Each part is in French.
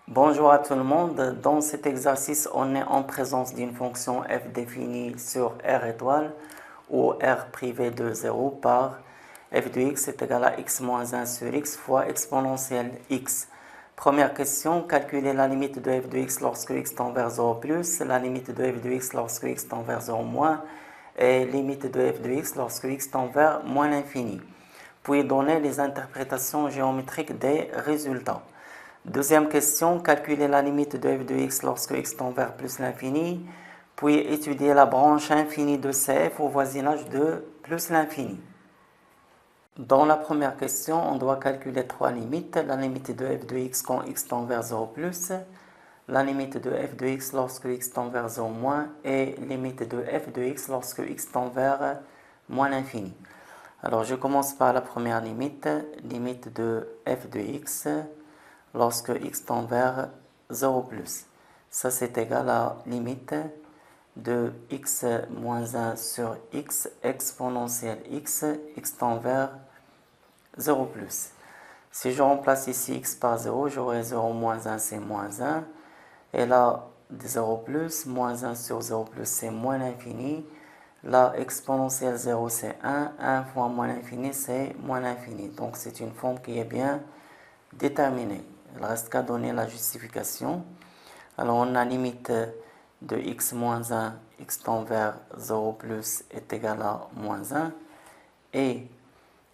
Bonjour à tout le monde. Dans cet exercice, on est en présence d'une fonction f définie sur R étoile où R privé de 0 par f de x est égal à x moins 1 sur x fois exponentielle x. Première question, calculer la limite de f de x lorsque x tend vers 0 plus, la limite de f de x lorsque x tend vers 0 moins et limite de f de x lorsque x tend vers moins l'infini. Puis donner les interprétations géométriques des résultats. Deuxième question, calculer la limite de f de x lorsque x tend vers plus l'infini, puis étudier la branche infinie de CF au voisinage de plus l'infini. Dans la première question, on doit calculer trois limites, la limite de f de x quand x tend vers 0 plus, la limite de f de x lorsque x tend vers 0 moins et limite de f de x lorsque x tend vers moins l'infini. Alors je commence par la première limite, limite de f de x lorsque x tend vers 0 plus. Ça c'est égal à limite de x moins 1 sur x exponentielle x tend vers 0 plus. Si je remplace ici x par 0, j'aurai 0 moins 1 c'est moins 1. Et là, 0 plus, moins 1 sur 0 plus c'est moins l'infini. Là, exponentielle 0 c'est 1, 1 fois moins l'infini c'est moins l'infini. Donc c'est une forme qui est bien déterminée. Il reste qu'à donner la justification. Alors on a limite de x moins 1, x tend vers 0 plus est égal à moins 1. Et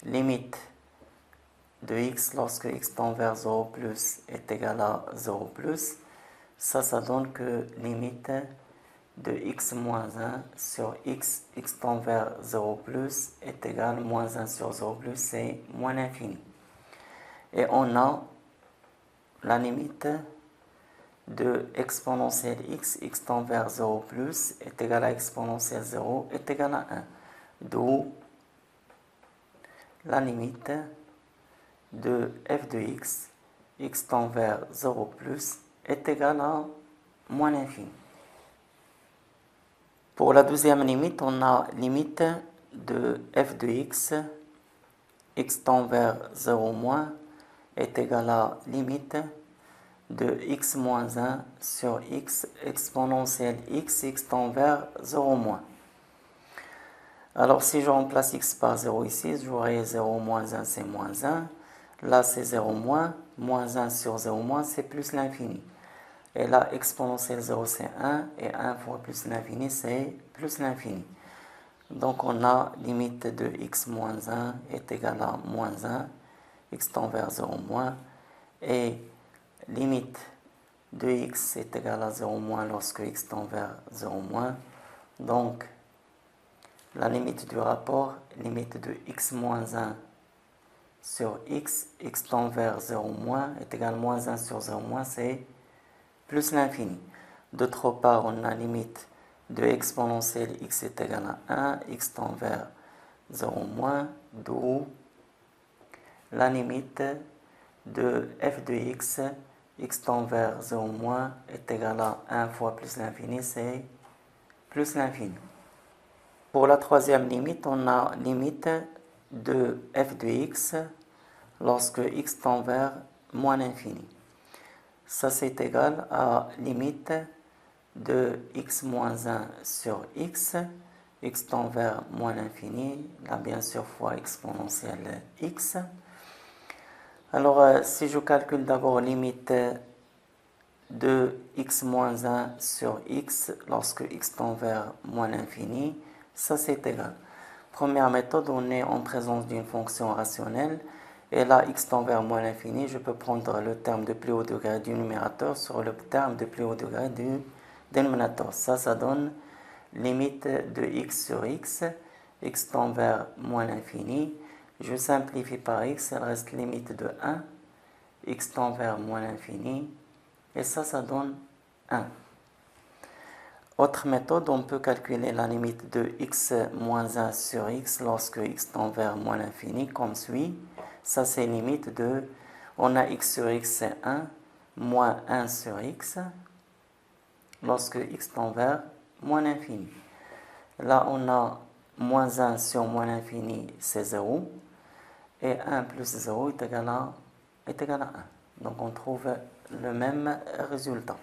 limite de x lorsque x tend vers 0 plus est égal à 0 plus. Ça donne que limite de x moins 1 sur x tend vers 0 plus est égal à moins 1 sur 0 plus, c'est moins l'infini. Et on a la limite de exponentielle x tend vers 0 plus est égal à exponentielle 0 est égal à 1. D'où la limite de f de x tend vers 0 plus est égal à moins l'infini. Pour la deuxième limite, on a limite de f de x tend vers 0 moins est égal à limite de x moins 1 sur x exponentielle x tend vers 0 moins. Alors si je remplace x par 0 ici, j'aurai 0 moins 1 c'est moins 1. Là c'est 0 moins, moins 1 sur 0 moins c'est plus l'infini. Et là exponentielle 0 c'est 1 et 1 fois plus l'infini c'est plus l'infini. Donc on a limite de x moins 1 est égal à moins 1, x tend vers 0 moins, et limite de x est égal à 0 moins lorsque x tend vers 0 moins. Donc la limite du rapport, limite de x moins 1 sur x tend vers 0 moins est égal à moins 1 sur 0 moins, c'est plus l'infini. D'autre part, on a limite de exponentielle x est égal à 1, x tend vers 0 moins, d'où la limite de f de x tend vers 0 moins est égal à 1 fois plus l'infini, c'est plus l'infini. Pour la troisième limite, on a limite de f de x lorsque x tend vers moins l'infini. Ça c'est égal à limite de x moins 1 sur x tend vers moins l'infini, là bien sûr fois exponentielle x. Alors si je calcule d'abord limite de x moins 1 sur x lorsque x tend vers moins l'infini, ça c'est égal. Première méthode, on est en présence d'une fonction rationnelle. Et là, x tend vers moins l'infini, je peux prendre le terme de plus haut degré du numérateur sur le terme de plus haut degré du dénominateur. Ça donne limite de x sur x tend vers moins l'infini. Je simplifie par x, il reste limite de 1, x tend vers moins l'infini, et ça donne 1. Autre méthode, on peut calculer la limite de x moins 1 sur x lorsque x tend vers moins l'infini, comme suit. Ça c'est limite de, on a x sur x c'est 1, moins 1 sur x, lorsque x tend vers moins l'infini. Là on a moins 1 sur moins l'infini c'est 0, et 1 plus 0 est égal à 1. Donc on trouve le même résultat.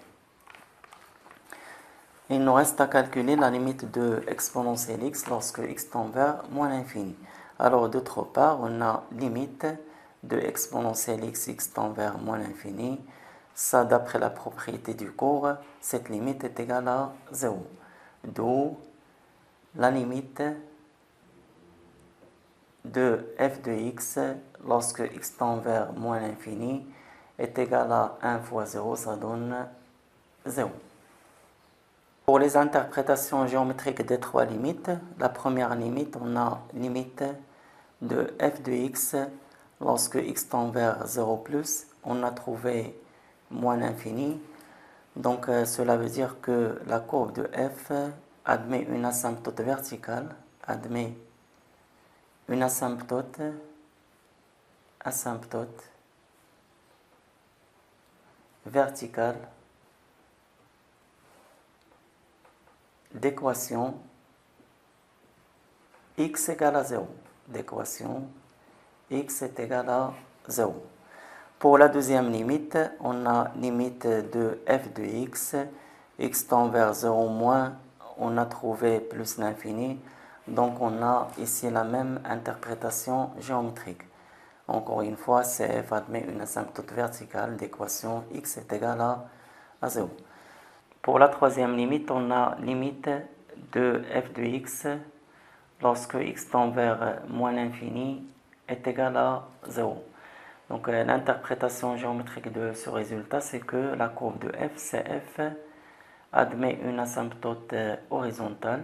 Il nous reste à calculer la limite de exponentielle x lorsque x tend vers moins l'infini. Alors d'autre part, on a limite de exponentielle x, x tend vers moins l'infini. Ça, d'après la propriété du cours, cette limite est égale à 0. D'où la limite de f de x lorsque x tend vers moins l'infini est égal à 1 fois 0, ça donne 0. Pour les interprétations géométriques des trois limites, la première limite, on a limite de f de x lorsque x tend vers 0 +, on a trouvé moins l'infini. Donc cela veut dire que la courbe de f admet une asymptote verticale, admet une asymptote verticale d'équation x égale à 0. D'équation x est égal à 0. Pour la deuxième limite, on a limite de f de x, x tend vers 0 moins, on a trouvé plus l'infini, donc on a ici la même interprétation géométrique. Encore une fois, CF admet une asymptote verticale d'équation x est égal à 0. Pour la troisième limite, on a limite de f de x lorsque x tend vers moins l'infini est égal à 0. Donc l'interprétation géométrique de ce résultat, c'est que la courbe de f, CF, admet une asymptote horizontale,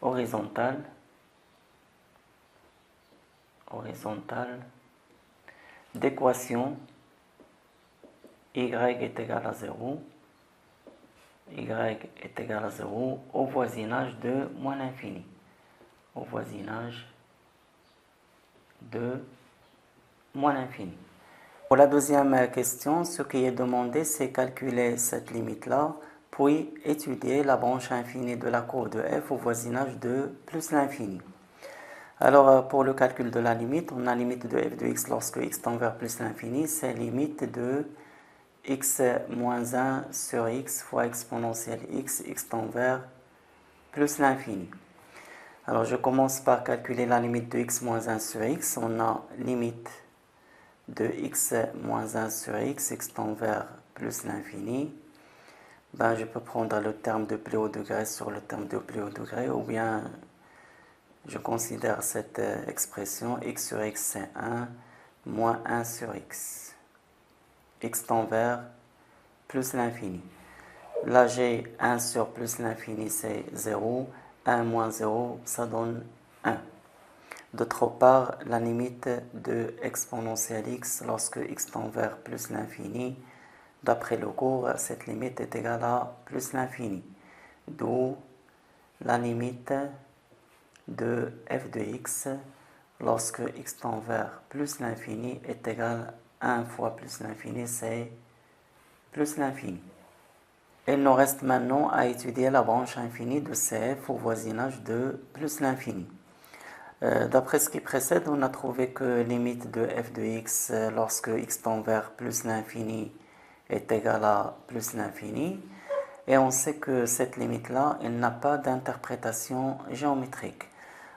horizontale d'équation y est égal à 0, y est égal à 0 au voisinage de moins l'infini, au voisinage de moins l'infini. Pour la deuxième question, ce qui est demandé, c'est calculer cette limite-là, puis étudier la branche infinie de la courbe de f au voisinage de plus l'infini. Alors, pour le calcul de la limite, on a limite de f de x lorsque x tend vers plus l'infini, c'est limite de x moins 1 sur x fois exponentielle x, x tend vers plus l'infini. Alors, je commence par calculer la limite de x moins 1 sur x. On a limite de x moins 1 sur x, x tend vers plus l'infini. Je peux prendre le terme de plus haut degré sur le terme de plus haut degré, ou bien je considère cette expression x sur x c'est 1 moins 1 sur x. X tend vers plus l'infini. Là j'ai 1 sur plus l'infini c'est 0, 1 moins 0 ça donne 1. D'autre part, la limite de exponentielle x lorsque x tend vers plus l'infini, d'après le cours, cette limite est égale à plus l'infini. D'où la limite de f de x lorsque x tend vers plus l'infini est égal à 1 fois plus l'infini, c'est plus l'infini. Il nous reste maintenant à étudier la branche infinie de CF au voisinage de plus l'infini. D'après ce qui précède, on a trouvé que limite de f de x lorsque x tend vers plus l'infini est égale à plus l'infini. Et on sait que cette limite-là, elle n'a pas d'interprétation géométrique.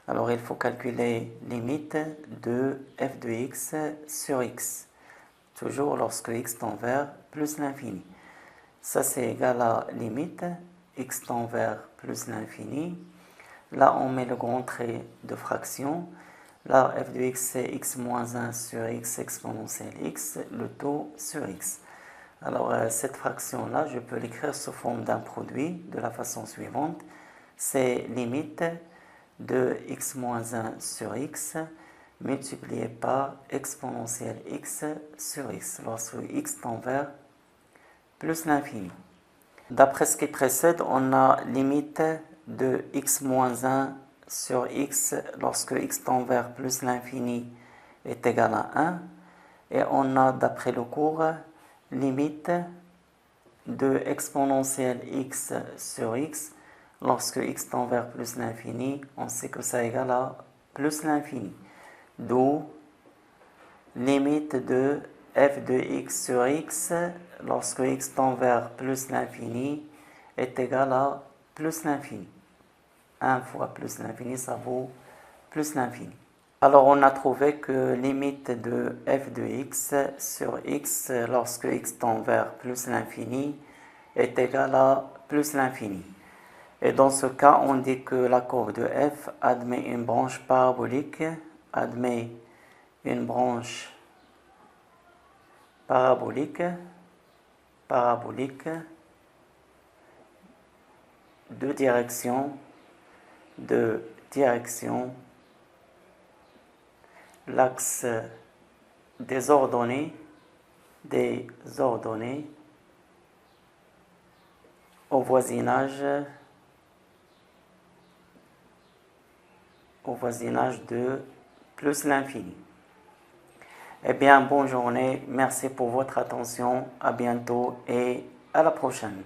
Alors il faut calculer limite de f de x sur x, toujours lorsque x tend vers plus l'infini. Ça c'est égal à limite x tend vers plus l'infini. Là on met le grand trait de fraction. Là f de x c'est x moins 1 sur x exponentielle x, le taux sur x. Alors cette fraction-là, je peux l'écrire sous forme d'un produit de la façon suivante. C'est limite de x moins 1 sur x multiplié par exponentielle x sur x, lorsque x tend vers plus l'infini. D'après ce qui précède, on a limite de x moins 1 sur x lorsque x tend vers plus l'infini est égal à 1. Et on a, d'après le cours, limite de exponentielle x sur x lorsque x tend vers plus l'infini, on sait que ça égale à plus l'infini. D'où limite de f de x sur x lorsque x tend vers plus l'infini est égal à plus l'infini. 1 fois plus l'infini, ça vaut plus l'infini. Alors on a trouvé que limite de f de x sur x lorsque x tend vers plus l'infini est égal à plus l'infini. Et dans ce cas, on dit que la courbe de f admet une branche parabolique, de direction, l'axe des ordonnées au voisinage de plus l'infini. Eh bien, bonne journée, merci pour votre attention, à bientôt et à la prochaine.